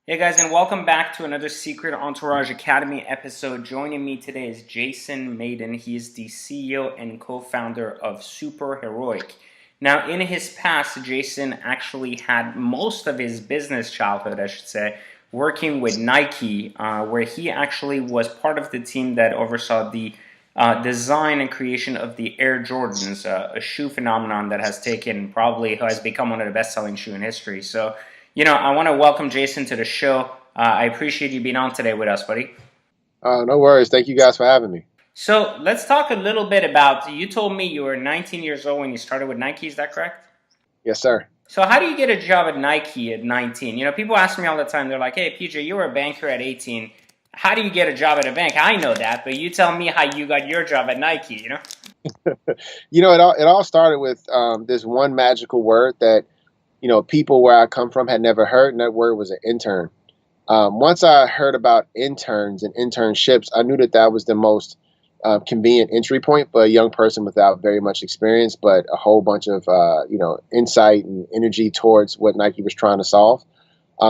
Hey guys, and welcome back to another Secret Entourage Academy episode. Joining me today is Jayson Mayden. He is the CEO and co-founder of Super Heroic. Now, in his past, Jayson actually had most of his business childhood, I should say, working with Nike, where he actually was part of the team that oversaw the design and creation of the Air Jordans, a shoe phenomenon that has become one of the best-selling shoe in history. So, I want to welcome Jayson to the show. I appreciate you being on today with us, buddy. No worries. Thank you guys for having me. So let's talk a little bit about, you told me you were 19 years old when you started with Nike, is that correct? Yes, sir. So how do you get a job at Nike at 19? People ask me all the time, they're like, hey, PJ, you were a banker at 18. How do you get a job at a bank? I know that, but you tell me how you got your job at Nike? It all started with this one magical word that people where I come from had never heard, and that word was an intern. Once I heard about interns and internships, I knew that that was the most convenient entry point for a young person without very much experience, but a whole bunch of insight and energy towards what Nike was trying to solve.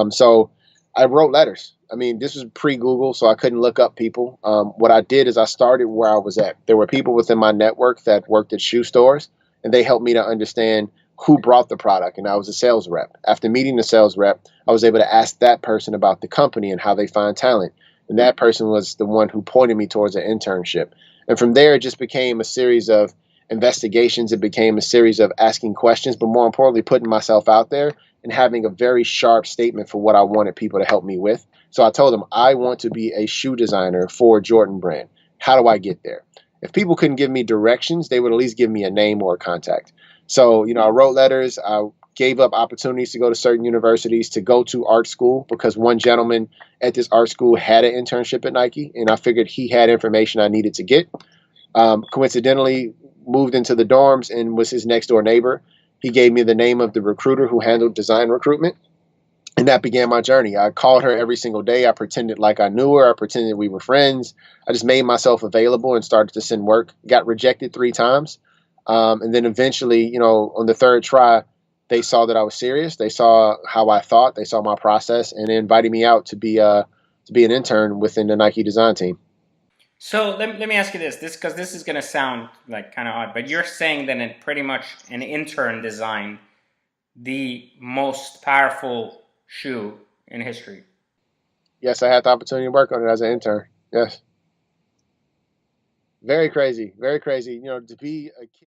So I wrote letters. I mean, this was pre-Google, so I couldn't look up people. What I did is I started where I was at. There were people within my network that worked at shoe stores, and they helped me to understand who brought the product, and I was a sales rep. After meeting the sales rep, I was able to ask that person about the company and how they find talent. And that person was the one who pointed me towards an internship. And from there, it just became a series of investigations. It became a series of asking questions, but more importantly, putting myself out there and having a very sharp statement for what I wanted people to help me with. So I told them, I want to be a shoe designer for Jordan brand. How do I get there? If people couldn't give me directions, they would at least give me a name or a contact. So, I wrote letters. I gave up opportunities to go to certain universities, to go to art school, because one gentleman at this art school had an internship at Nike, and I figured he had information I needed to get. Coincidentally, moved into the dorms and was his next door neighbor. He gave me the name of the recruiter who handled design recruitment. And that began my journey. I called her every single day. I pretended like I knew her. I pretended we were friends. I just made myself available and started to send work. Got rejected 3 times. And then eventually, on the third try, they saw that I was serious. They saw how I thought. They saw my process, and they invited me out to be an intern within the Nike design team. So let me ask you this because this is going to sound like kind of odd, but you're saying that pretty much an intern designed the most powerful shoe in history. Yes, I had the opportunity to work on it as an intern. Yes, very crazy, very crazy. To be a kid.